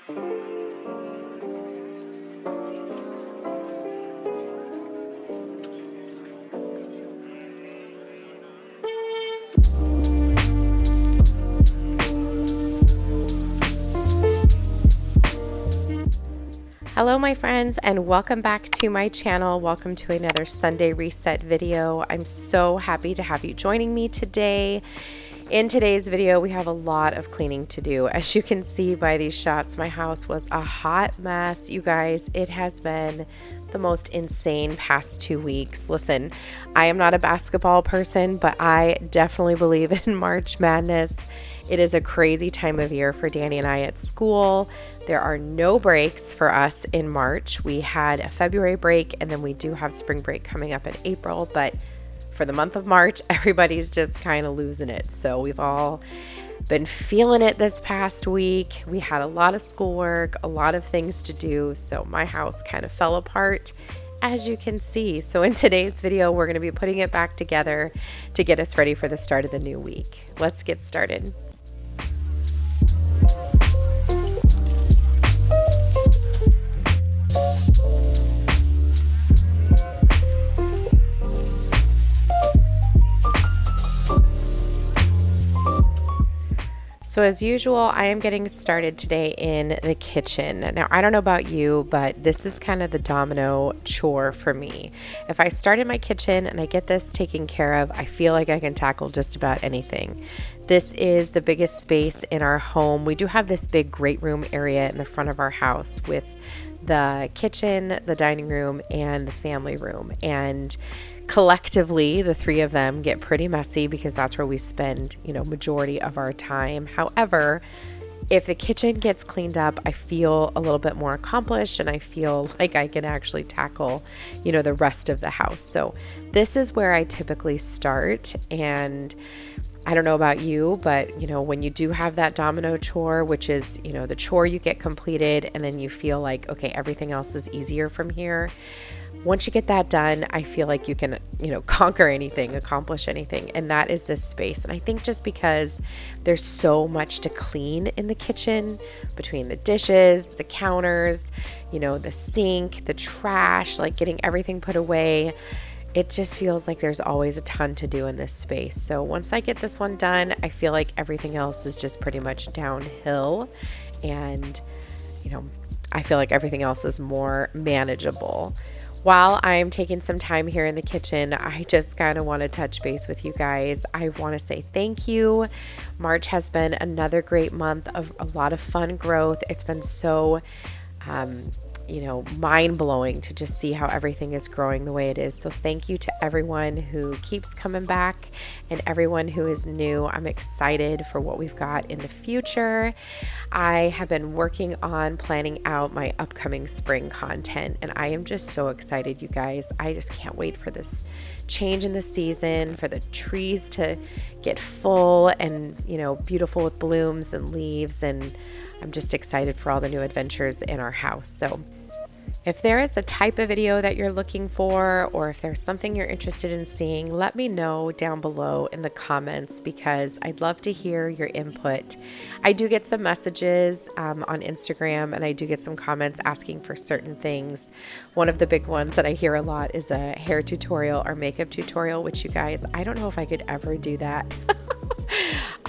Hello my friends, and welcome back to my channel. Welcome to another Sunday Reset video. I'm so happy to have you joining me today. In today's video, we have a lot of cleaning to do. As you can see by these shots, my house was a hot mess. You guys, it has been the most insane past 2 weeks. Listen, I am not a basketball person, but I definitely believe in March Madness. It is a crazy time of year for Danny and I at school. There are no breaks for us in March. We had a February break, and then we do have spring break coming up in April, but for the month of March, everybody's just kind of losing it. So we've all been feeling it this past week. We had a lot of schoolwork, a lot of things to do, so my house kind of fell apart, as you can see. So in today's video, we're going to be putting it back together to get us ready for the start of the new week. Let's get started. So as usual, I am getting started today in the kitchen. Now, I don't know about you, but this is kind of the domino chore for me. If I start in my kitchen and I get this taken care of, I feel like I can tackle just about anything. This is the biggest space in our home. We do have this big great room area in the front of our house with the kitchen, the dining room, and the family room. And collectively, the three of them get pretty messy because that's where we spend, majority of our time. However, if the kitchen gets cleaned up, I feel a little bit more accomplished and I feel like I can actually tackle, the rest of the house. So this is where I typically start. And I don't know about you, but when you do have that domino chore, which is, the chore you get completed and then you feel like, okay, everything else is easier from here. Once you get that done, I feel like you can, conquer anything, accomplish anything. And that is this space. And I think just because there's so much to clean in the kitchen, between the dishes, the counters, the sink, the trash, like getting everything put away, it just feels like there's always a ton to do in this space. So once I get this one done, I feel like everything else is just pretty much downhill. And, I feel like everything else is more manageable. While I'm taking some time here in the kitchen, I just kind of want to touch base with you guys. I want to say thank you. March has been another great month of a lot of fun growth. It's been so mind-blowing to just see how everything is growing the way it is. So thank you to everyone who keeps coming back and everyone who is new. I'm excited for what we've got in the future. I have been working on planning out my upcoming spring content, and I am just so excited, you guys. I just can't wait for this change in the season, for the trees to get full and, beautiful with blooms and leaves, and I'm just excited for all the new adventures in our house. So if there is a type of video that you're looking for, or if there's something you're interested in seeing, let me know down below in the comments because I'd love to hear your input. I do get some messages on Instagram, and I do get some comments asking for certain things. One of the big ones that I hear a lot is a hair tutorial or makeup tutorial, which, you guys, I don't know if I could ever do that.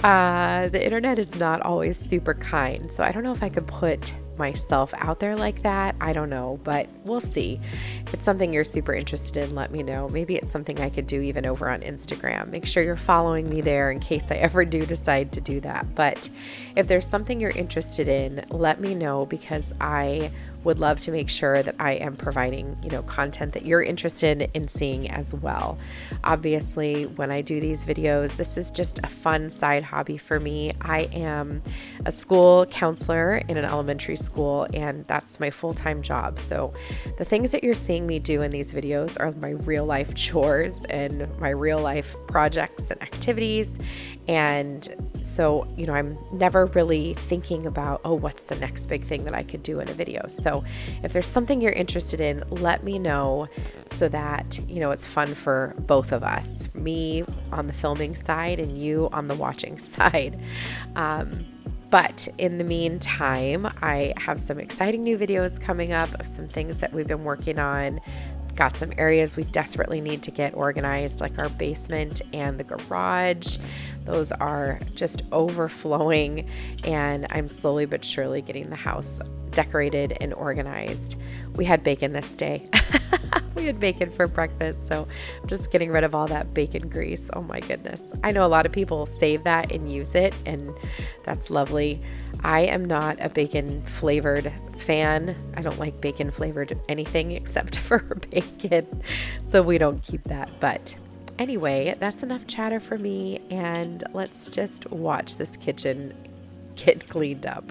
The internet is not always super kind, so I don't know if I could put myself out there like that. I don't know, but we'll see. If it's something you're super interested in, let me know. Maybe it's something I could do even over on Instagram. Make sure you're following me there in case I ever do decide to do that. But if there's something you're interested in, let me know because I would love to make sure that I am providing, content that you're interested in seeing as well. Obviously, when I do these videos, this is just a fun side hobby for me. I am a school counselor in an elementary school, and that's my full-time job. So the things that you're seeing me do in these videos are my real life chores and my real life projects and activities. And so, I'm never really thinking about, oh, what's the next big thing that I could do in a video? So if there's something you're interested in, let me know so that, it's fun for both of us, me on the filming side and you on the watching side. But in the meantime, I have some exciting new videos coming up of some things that we've been working on. Got some areas we desperately need to get organized, like our basement and the garage. Those are just overflowing, and I'm slowly but surely getting the house decorated and organized. We had bacon this day. We had bacon for breakfast, so I'm just getting rid of all that bacon grease. Oh my goodness. I know a lot of people save that and use it, and that's lovely. I am not a bacon flavored fan. I don't like bacon flavored anything except for bacon, so we don't keep that. But anyway, that's enough chatter for me, and let's just watch this kitchen get cleaned up.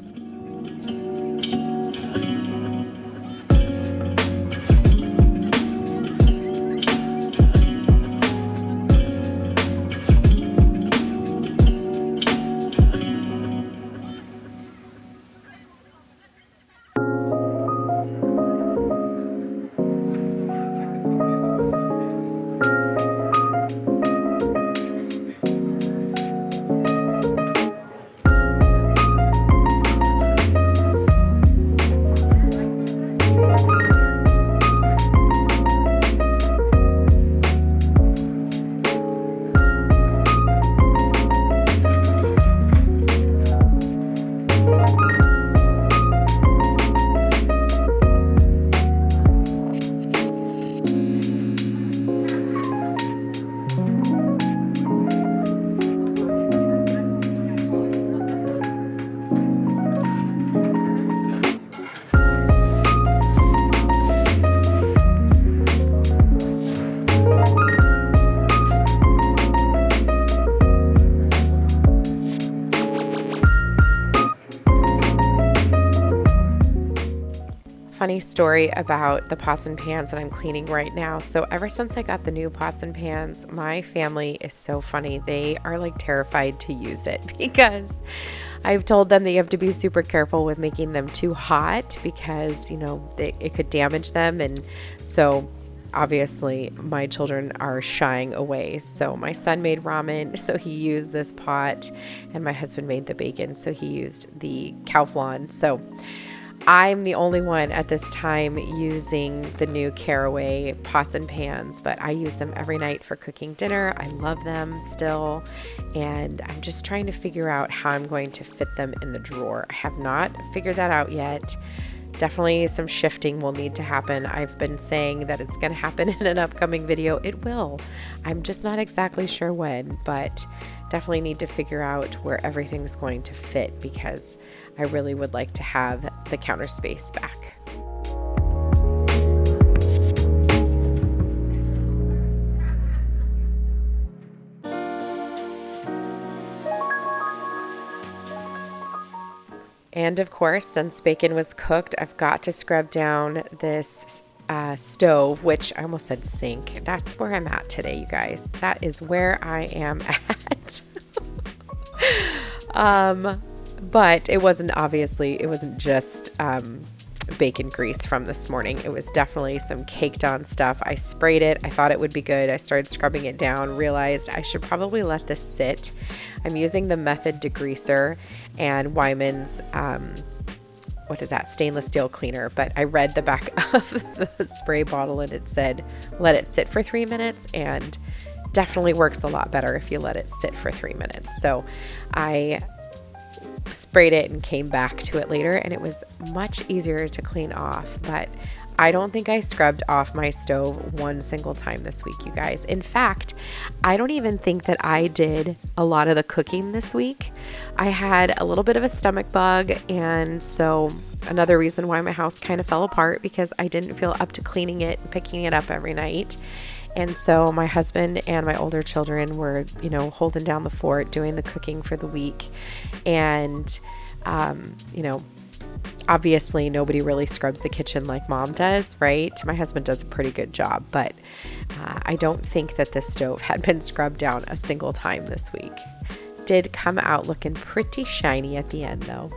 Funny story about the pots and pans that I'm cleaning right now. So ever since I got the new pots and pans, my family is so funny. They are like terrified to use it because I've told them that you have to be super careful with making them too hot because, it could damage them. And so obviously my children are shying away. So my son made ramen, so he used this pot, and my husband made the bacon, so he used the cow flan. So I'm the only one at this time using the new Caraway pots and pans, but I use them every night for cooking dinner. I love them still, and I'm just trying to figure out how I'm going to fit them in the drawer. I have not figured that out yet. Definitely some shifting will need to happen. I've been saying that it's going to happen in an upcoming video. It will. I'm just not exactly sure when, but definitely need to figure out where everything's going to fit because I really would like to have the counter space back. And of course, since bacon was cooked, I've got to scrub down this stove, which I almost said sink. That's where I'm at today, you guys. That is where I am at. But it wasn't just bacon grease from this morning. It was definitely some caked on stuff. I sprayed it. I thought it would be good. I started scrubbing it down, realized I should probably let this sit. I'm using the Method degreaser and Wyman's, stainless steel cleaner. But I read the back of the spray bottle and it said, let it sit for 3 minutes, and definitely works a lot better if you let it sit for 3 minutes. So I sprayed it and came back to it later, and it was much easier to clean off. But I don't think I scrubbed off my stove one single time this week, you guys. In fact, I don't even think that I did a lot of the cooking this week. I had a little bit of a stomach bug, and so another reason why my house kind of fell apart, because I didn't feel up to cleaning it and picking it up every night. And so my husband and my older children were, holding down the fort, doing the cooking for the week. And, obviously nobody really scrubs the kitchen like mom does, right? My husband does a pretty good job, but I don't think that this stove had been scrubbed down a single time this week. Did come out looking pretty shiny at the end though.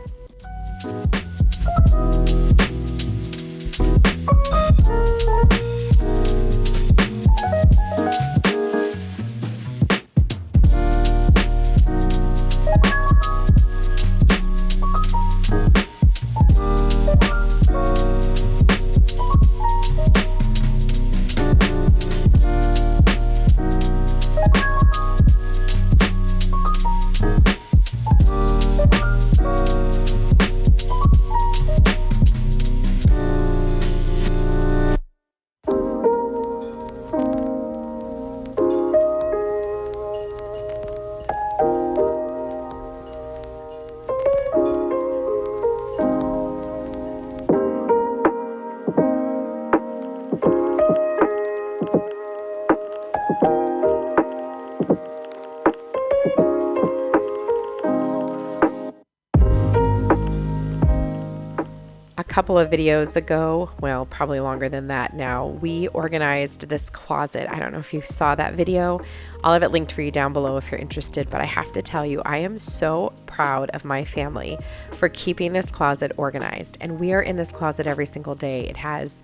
couple of videos ago, well, probably longer than that now, we organized this closet. I don't know if you saw that video. I'll have it linked for you down below if you're interested, but I have to tell you, I am so proud of my family for keeping this closet organized. And we are in this closet every single day. It has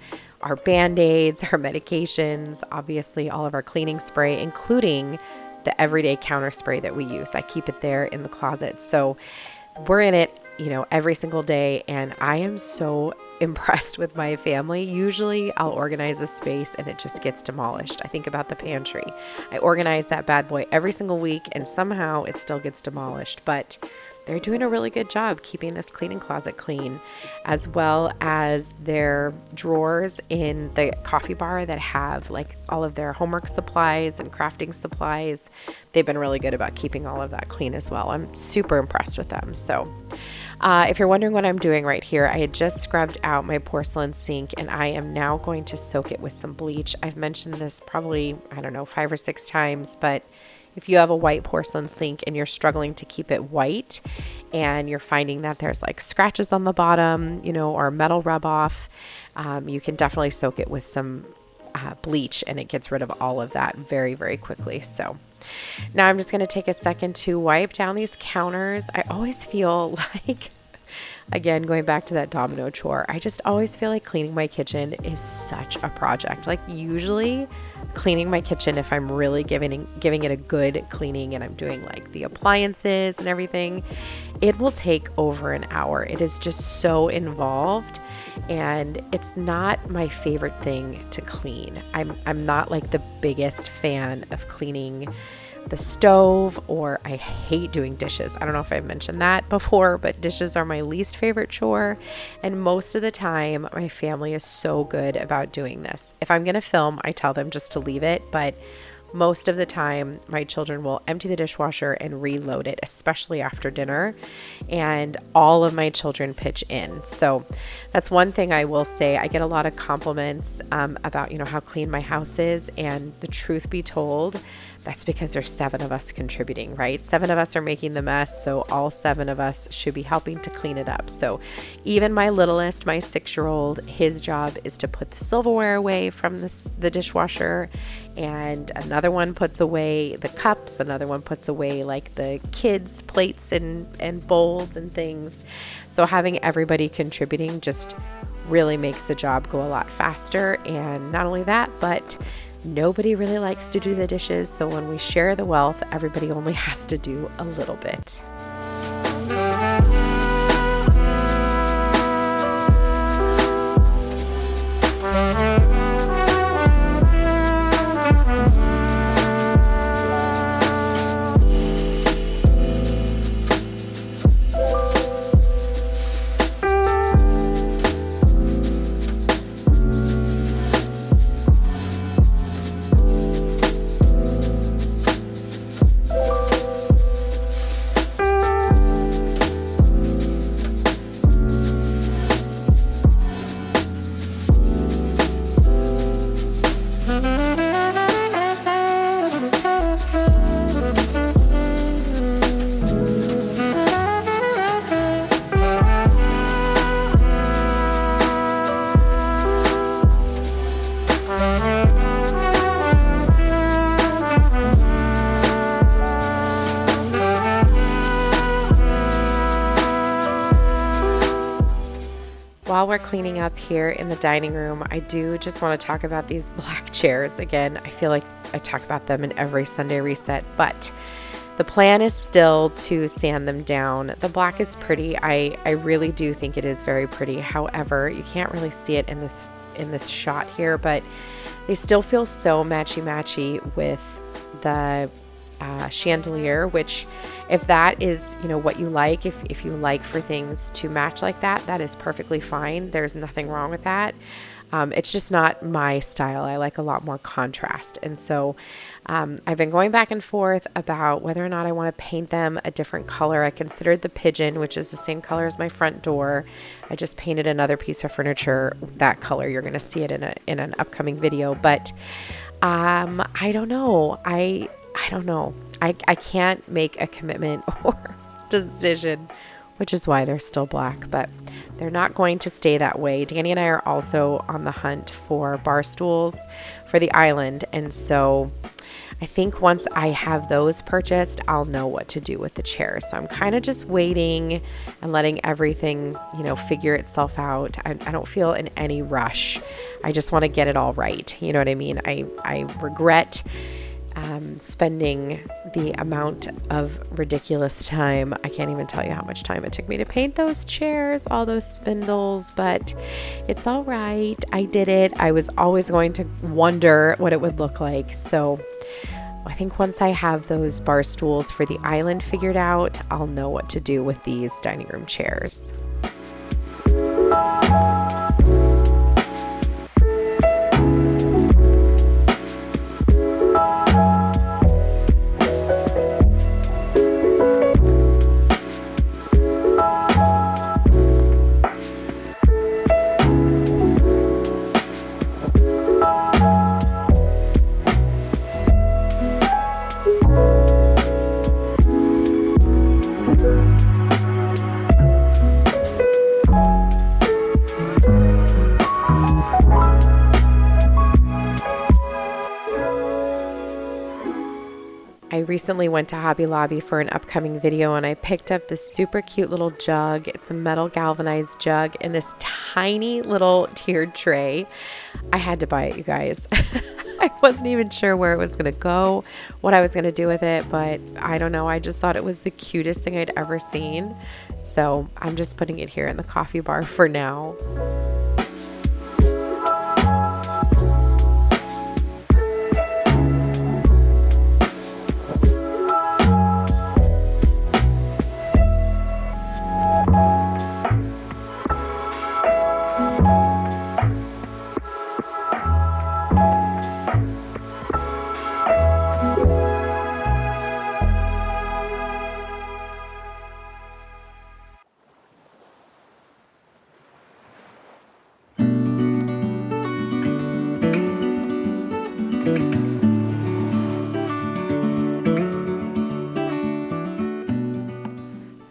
our Band-Aids, our medications, obviously all of our cleaning spray, including the everyday counter spray that we use. I keep it there in the closet. So we're in it, every single day, and I am so impressed with my family. Usually I'll organize a space and it just gets demolished. I think about the pantry. I organize that bad boy every single week and somehow it still gets demolished, but they're doing a really good job keeping this cleaning closet clean, as well as their drawers in the coffee bar that have like all of their homework supplies and crafting supplies. They've been really good about keeping all of that clean as well. I'm super impressed with them. So if you're wondering what I'm doing right here, I had just scrubbed out my porcelain sink and I am now going to soak it with some bleach. I've mentioned this probably, 5 or 6 times, but if you have a white porcelain sink and you're struggling to keep it white and you're finding that there's like scratches on the bottom, or metal rub off, you can definitely soak it with some bleach and it gets rid of all of that very, very quickly. So now I'm just going to take a second to wipe down these counters. I always feel like, again, going back to that domino chore, I just always feel like cleaning my kitchen is such a project. Like usually cleaning my kitchen, if I'm really giving it a good cleaning and I'm doing like the appliances and everything, it will take over an hour. It is just so involved and it's not my favorite thing to clean. I'm not like the biggest fan of cleaning the stove, or I hate doing dishes. I don't know if I've mentioned that before, but dishes are my least favorite chore. And most of the time, my family is so good about doing this. If I'm going to film, I tell them just to leave it, but most of the time, my children will empty the dishwasher and reload it, especially after dinner, and all of my children pitch in. So that's one thing I will say. I get a lot of compliments about, how clean my house is, and the truth be told, that's because there's 7 of us contributing, right? 7 of us are making the mess, so all 7 of us should be helping to clean it up. So even my littlest, my 6-year-old, his job is to put the silverware away from the dishwasher, and another one puts away the cups, another one puts away like the kids' plates and bowls and things. So having everybody contributing just really makes the job go a lot faster. And not only that, but nobody really likes to do the dishes, so when we share the wealth, everybody only has to do a little bit. While we're cleaning up here in the dining room, I do just want to talk about these black chairs. Again, I feel like I talk about them in every Sunday reset, but the plan is still to sand them down. The black is pretty. I really do think it is very pretty. However, you can't really see it in this shot here, but they still feel so matchy-matchy with the chandelier, which if that is, what you like, if you like for things to match like that, that is perfectly fine. There's nothing wrong with that. It's just not my style. I like a lot more contrast. And so I've been going back and forth about whether or not I want to paint them a different color. I considered the pigeon, which is the same color as my front door. I just painted another piece of furniture that color. You're going to see it in an upcoming video. But I don't know. I don't know. I can't make a commitment or decision which is why they're still black, but they're not going to stay that way. Danny and I are also on the hunt for bar stools for the island, and so I think once I have those purchased, I'll know what to do with the chairs. So I'm kind of just waiting and letting everything, figure itself out. I don't feel in any rush. I just want to get it all right. You know what I mean? I regret spending the amount of ridiculous time. I can't even tell you how much time it took me to paint those chairs, all those spindles, but it's all right. I did it. I was always going to wonder what it would look like. So I think once I have those bar stools for the island figured out, I'll know what to do with these dining room chairs. I recently went to Hobby Lobby for an upcoming video and I picked up this super cute little jug. It's a metal galvanized jug in this tiny little tiered tray. I had to buy it, you guys. I wasn't even sure where it was going to go, what I was going to do with it, but I don't know. I just thought it was the cutest thing I'd ever seen. So I'm just putting it here in the coffee bar for now.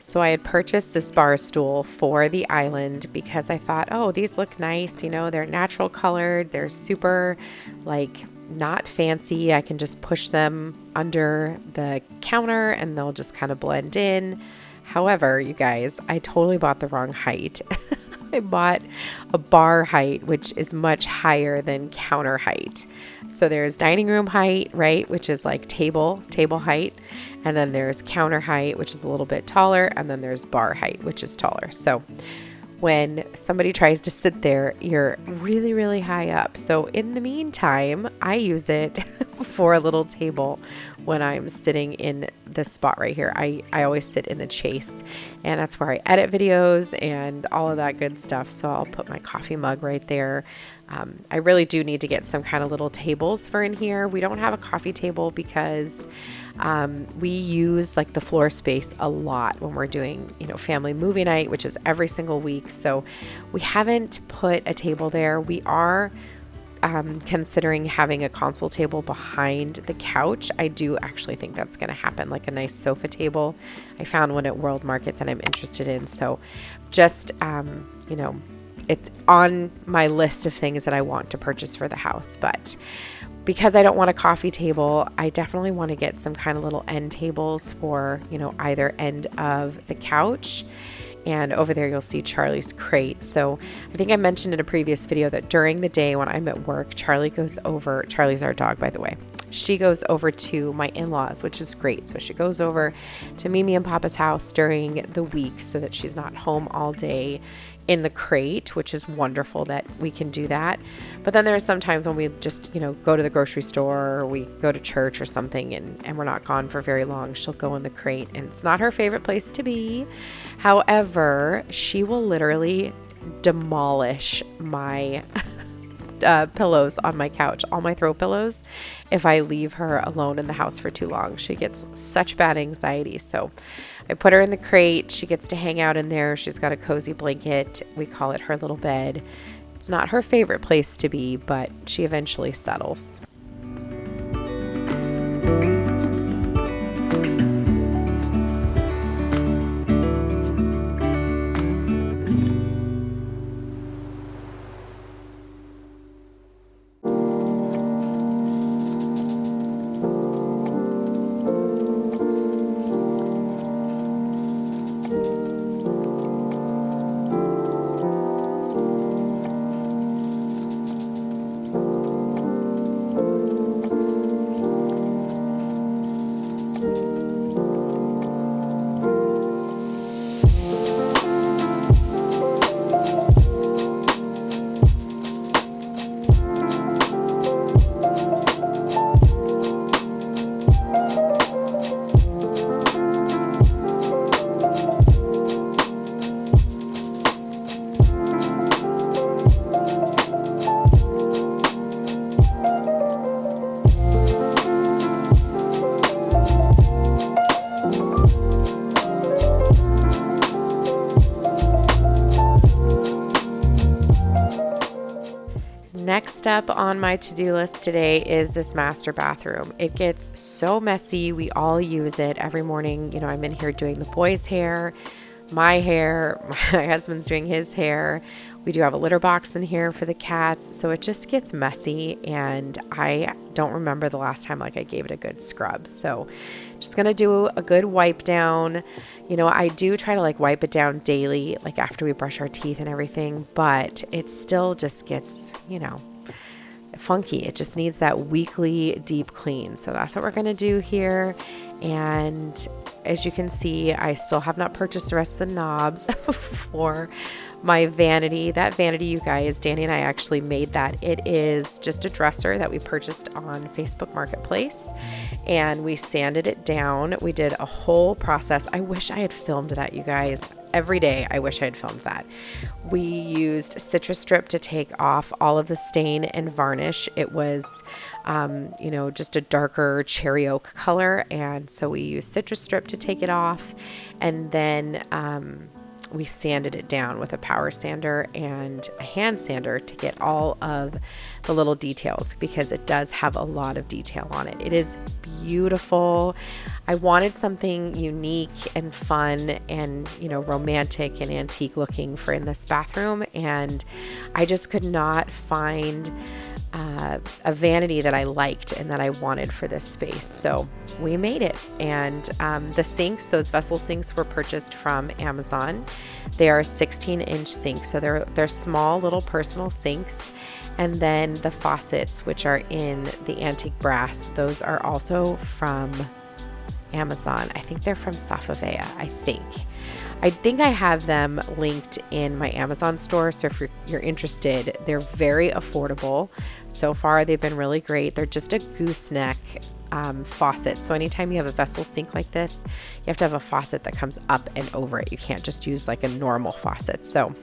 So I had purchased this bar stool for the island because I thought, oh, these look nice. They're natural colored. They're super not fancy. I can just push them under the counter and they'll just kind of blend in. However, you guys, I totally bought the wrong height. I bought a bar height, which is much higher than counter height. So there's dining room height, right, which is like table height. And then there's counter height, which is a little bit taller. And then there's bar height, which is taller. So when somebody tries to sit there, you're really, really high up. So in the meantime, I use it for a little table when I'm sitting in this spot right here. I always sit in the chase, and that's where I edit videos and all of that good stuff. So I'll put my coffee mug right there. I really do need to get some kind of little tables for in here. We don't have a coffee table because we use the floor space a lot when we're doing, family movie night, which is every single week. So we haven't put a table there. We are considering having a console table behind the couch. I do actually think that's going to happen, like a nice sofa table. I found one at World Market that I'm interested in. So just, it's on my list of things that I want to purchase for the house. But because I don't want a coffee table, I definitely want to get some kind of little end tables for, either end of the couch. And over there, you'll see Charlie's crate. So I think I mentioned in a previous video that during the day when I'm at work, Charlie's our dog, by the way. She goes over to my in-laws, which is great. So she goes over to Mimi and Papa's house during the week so that she's not home all day in the crate, which is wonderful that we can do that. But then there are some times when we just, go to the grocery store or we go to church or something and we're not gone for very long. She'll go in the crate, and it's not her favorite place to be. However, she will literally demolish my pillows on my couch, all my throw pillows, if I leave her alone in the house for too long. She gets such bad anxiety. So I put her in the crate. She gets to hang out in there. She's got a cozy blanket. We call it her little bed. It's not her favorite place to be, but she eventually settles. next up on my to-do list today is this master bathroom. It gets so messy. We all use it every morning. You know, I'm in here doing the boys' hair, my hair, my husband's doing his hair. We do have a litter box in here for the cats. So it just gets messy, and I don't remember the last time I gave it a good scrub. So just going to do a good wipe down. You know, I do try to wipe it down daily, after we brush our teeth and everything, but it still just gets, funky. It just needs that weekly deep clean. So that's what we're going to do here. And as you can see, I still have not purchased the rest of the knobs for my vanity. That vanity, you guys, Danny and I actually made that. It is just a dresser that we purchased on Facebook Marketplace, and we sanded it down. We did a whole process. I wish I had filmed that, you guys. Every day, I wish I had filmed that. We used citrus strip to take off all of the stain and varnish. It was, just a darker cherry oak color, and so we used citrus strip to take it off, and then we sanded it down with a power sander and a hand sander to get all of the little details, because it does have a lot of detail on it. It is beautiful. I wanted something unique and fun and, romantic and antique looking for in this bathroom, and I just could not find a vanity that I liked and that I wanted for this space. So we made it. And the sinks, those vessel sinks, were purchased from Amazon. They are 16-inch sinks, so they're small little personal sinks. And then the faucets, which are in the antique brass, those are also from Amazon. I think they're from Safavea, I think I have them linked in my Amazon store. So if you're interested, they're very affordable. So far, they've been really great. They're just a gooseneck faucet. So anytime you have a vessel sink like this, you have to have a faucet that comes up and over it. You can't just use a normal faucet. So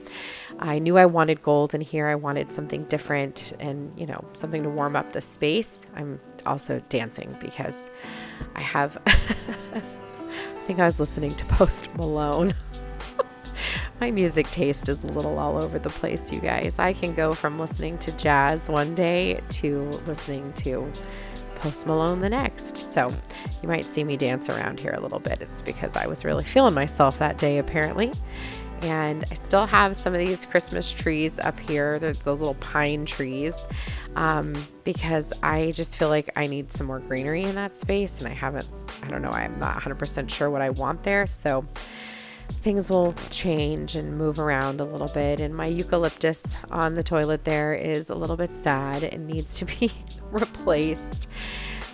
I knew I wanted gold in here. I wanted something different and, something to warm up the space. I'm also dancing because I have, I think I was listening to Post Malone. My music taste is a little all over the place, you guys. I can go from listening to jazz one day to listening to Post Malone the next. So you might see me dance around here a little bit. It's because I was really feeling myself that day, apparently. And I still have some of these Christmas trees up here. There's those little pine trees, because I just feel like I need some more greenery in that space. And I don't know, I'm not 100% sure what I want there. So things will change and move around a little bit. And my eucalyptus on the toilet there is a little bit sad and needs to be replaced.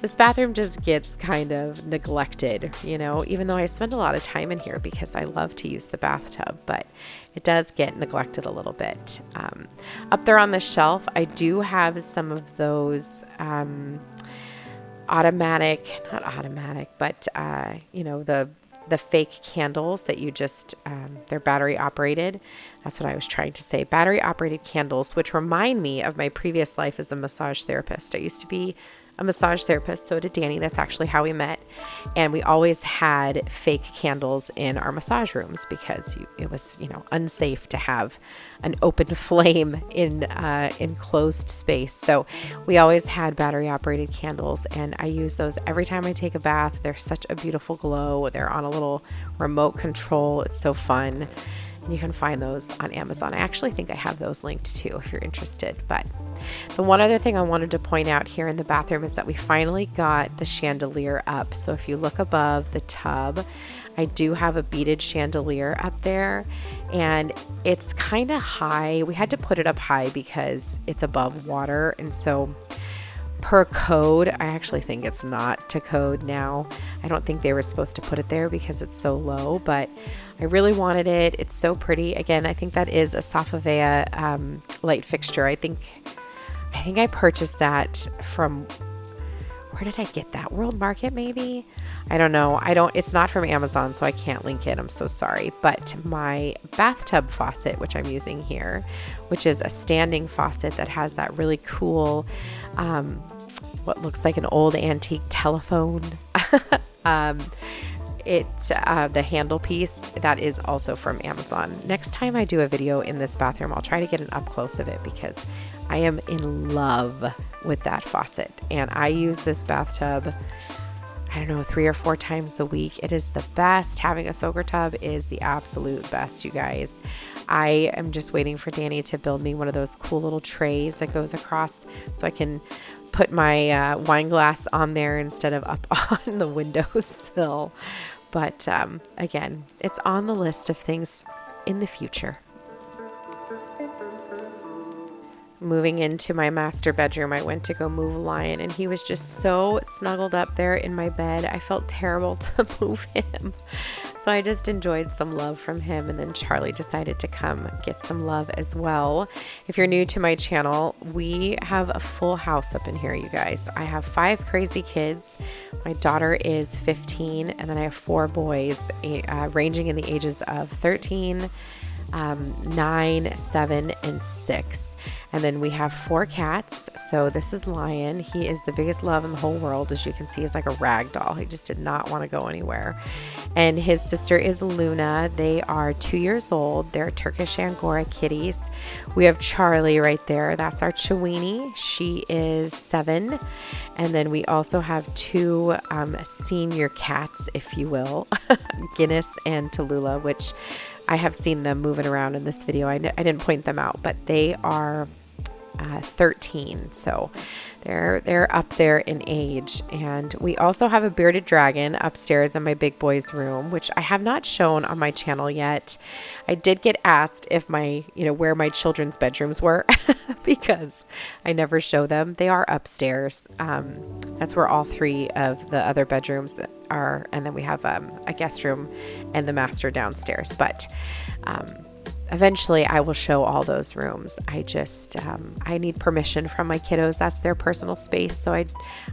This bathroom just gets kind of neglected, even though I spend a lot of time in here because I love to use the bathtub, but it does get neglected a little bit. Up there on the shelf, I do have some of those the fake candles that you just, they're battery operated. That's what I was trying to say. Battery operated candles, which remind me of my previous life as a massage therapist. I used to be a massage therapist. So did Danny. That's actually how we met. And we always had fake candles in our massage rooms because it was, unsafe to have an open flame in enclosed space. So we always had battery operated candles, and I use those every time I take a bath. They're such a beautiful glow. They're on a little remote control. It's so fun. And you can find those on Amazon. I actually think I have those linked too if you're interested. But the one other thing I wanted to point out here in the bathroom is that we finally got the chandelier up. So if you look above the tub, I do have a beaded chandelier up there, and it's kind of high. We had to put it up high because it's above water, and so per code, I actually think it's not to code now. I don't think they were supposed to put it there because it's so low, but I really wanted it. It's so pretty. Again, I think that is a Safavea light fixture. I think I purchased that from, where did I get that? World Market, maybe? I don't know. It's not from Amazon, so I can't link it. I'm so sorry. But my bathtub faucet, which I'm using here, which is a standing faucet that has that really cool, what looks like an old antique telephone. The handle piece, that is also from Amazon. Next time I do a video in this bathroom, I'll try to get an up close of it because I am in love with that faucet. And I use this bathtub, I don't know, 3 or 4 times a week. It is the best. Having a soaker tub is the absolute best, you guys. I am just waiting for Danny to build me one of those cool little trays that goes across so I can put my wine glass on there instead of up on the windowsill. But again, it's on the list of things in the future. Moving into my master bedroom, I went to go move Lion, and he was just so snuggled up there in my bed. I felt terrible to move him. So I just enjoyed some love from him, and then Charlie decided to come get some love as well. If you're new to my channel, we have a full house up in here, you guys. I have 5 crazy kids. My daughter is 15, and then I have 4 boys ranging in the ages of 13, 9, 7, and 6. And then we have 4 cats. So this is Lion. He is the biggest love in the whole world. As you can see, he's like a rag doll. He just did not want to go anywhere. And his sister is Luna. They are 2 years old. They're Turkish Angora kitties. We have Charlie right there. That's our Chiweenie. She is 7. And then we also have 2 senior cats, if you will, Guinness and Tallulah, which I have seen them moving around in this video. I didn't point them out, but they are 13, so they're up there in age. And we also have a bearded dragon upstairs in my big boy's room, which I have not shown on my channel yet. I did get asked if where my children's bedrooms were because I never show them. They are upstairs. That's where all 3 of the other bedrooms are, and then we have a guest room and the master downstairs. But eventually I will show all those rooms. I just, I need permission from my kiddos. That's their personal space. So I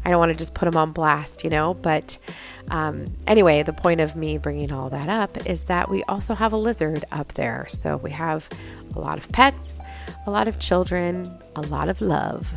don't want to just put them on blast, but anyway, the point of me bringing all that up is that we also have a lizard up there. So we have a lot of pets, a lot of children, a lot of love.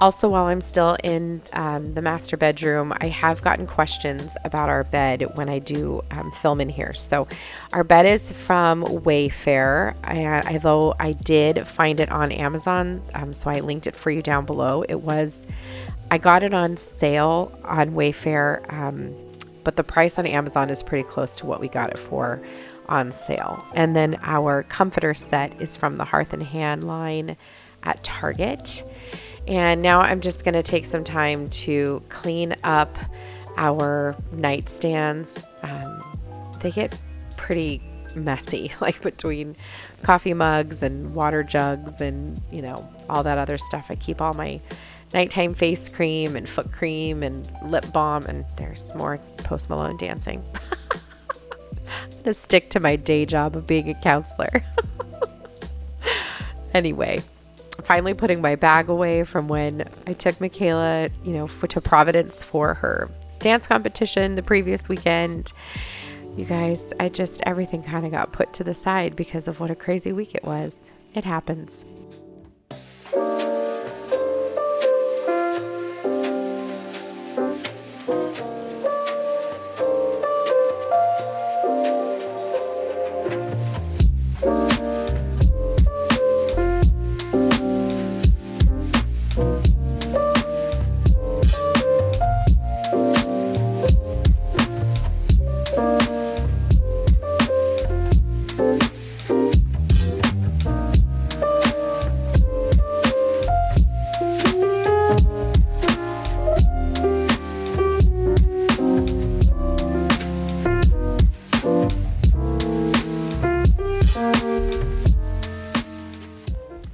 Also, while I'm still in the master bedroom, I have gotten questions about our bed when I do film in here. So our bed is from Wayfair, although I did find it on Amazon, so I linked it for you down below. I got it on sale on Wayfair, but the price on Amazon is pretty close to what we got it for on sale. And then our comforter set is from the Hearth and Hand line at Target. And now I'm just going to take some time to clean up our nightstands. They get pretty messy, like between coffee mugs and water jugs and, all that other stuff. I keep all my nighttime face cream and foot cream and lip balm, and there's more Post Malone dancing. I'm going to stick to my day job of being a counselor. Anyway. Finally putting my bag away from when I took Michaela, to Providence for her dance competition the previous weekend. You guys, everything kind of got put to the side because of what a crazy week it was. It happens.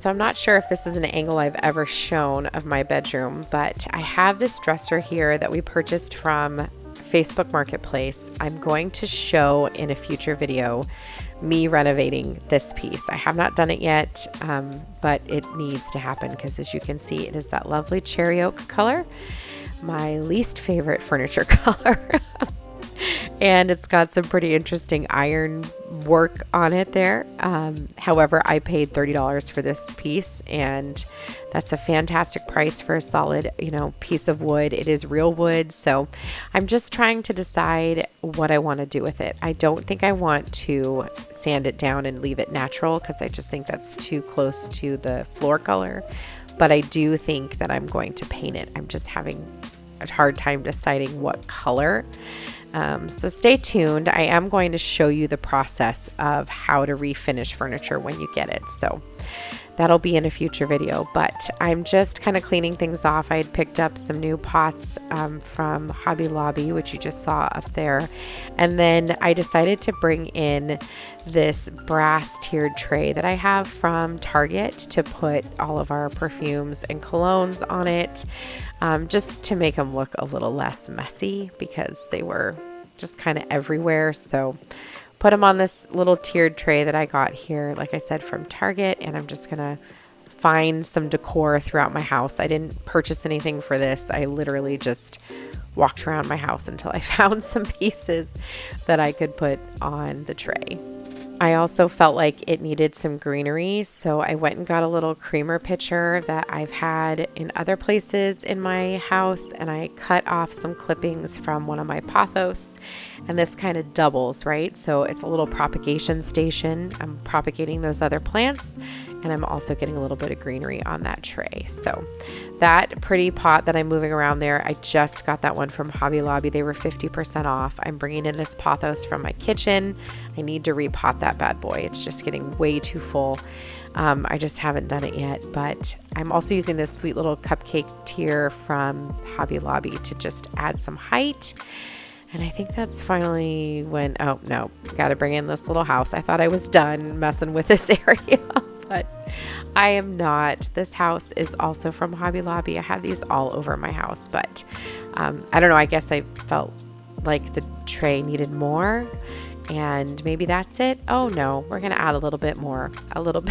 So I'm not sure if this is an angle I've ever shown of my bedroom, but I have this dresser here that we purchased from Facebook Marketplace. I'm going to show in a future video me renovating this piece. I have not done it yet, but it needs to happen because, as you can see, it is that lovely cherry oak color, my least favorite furniture color. And it's got some pretty interesting iron work on it there. However, I paid $30 for this piece, and that's a fantastic price for a solid, piece of wood. It is real wood, so I'm just trying to decide what I want to do with it. I don't think I want to sand it down and leave it natural because I just think that's too close to the floor color, but I do think that I'm going to paint it. I'm just having a hard time deciding what color. So stay tuned. I am going to show you the process of how to refinish furniture when you get it. So that'll be in a future video, but I'm just kind of cleaning things off. I had picked up some new pots from Hobby Lobby, which you just saw up there. And then I decided to bring in this brass tiered tray that I have from Target to put all of our perfumes and colognes on it, just to make them look a little less messy because they were just kind of everywhere. So put them on this little tiered tray that I got here, like I said, from Target, and I'm just gonna find some decor throughout my house. I didn't purchase anything for this. I literally just walked around my house until I found some pieces that I could put on the tray. I also felt like it needed some greenery, so I went and got a little creamer pitcher that I've had in other places in my house, and I cut off some clippings from one of my pothos, and this kind of doubles, right? So it's a little propagation station. I'm propagating those other plants, and I'm also getting a little bit of greenery on that tray. So that pretty pot that I'm moving around there, I just got that one from Hobby Lobby. They were 50% off. I'm bringing in this pothos from my kitchen. I need to repot that bad boy. It's just getting way too full. I just haven't done it yet, but I'm also using this sweet little cupcake tier from Hobby Lobby to just add some height. And I think that's finally when, oh no, got to bring in this little house. I thought I was done messing with this area, but I am not. This house is also from Hobby Lobby. I have these all over my house, but I don't know. I guess I felt like the tray needed more, and maybe that's it. Oh no, we're gonna add a little bit more, a little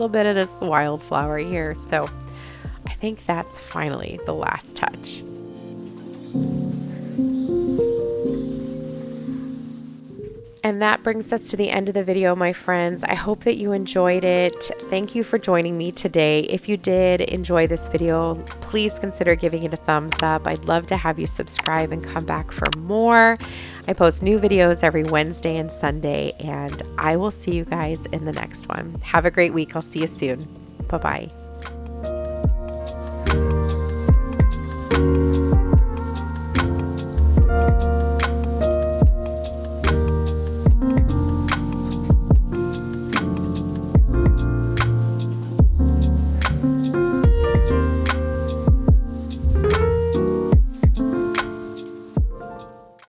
bit of this wildflower here. So I think that's finally the last touch. And that brings us to the end of the video, my friends. I hope that you enjoyed it. Thank you for joining me today. If you did enjoy this video, please consider giving it a thumbs up. I'd love to have you subscribe and come back for more. I post new videos every Wednesday and Sunday, and I will see you guys in the next one. Have a great week. I'll see you soon. Bye-bye.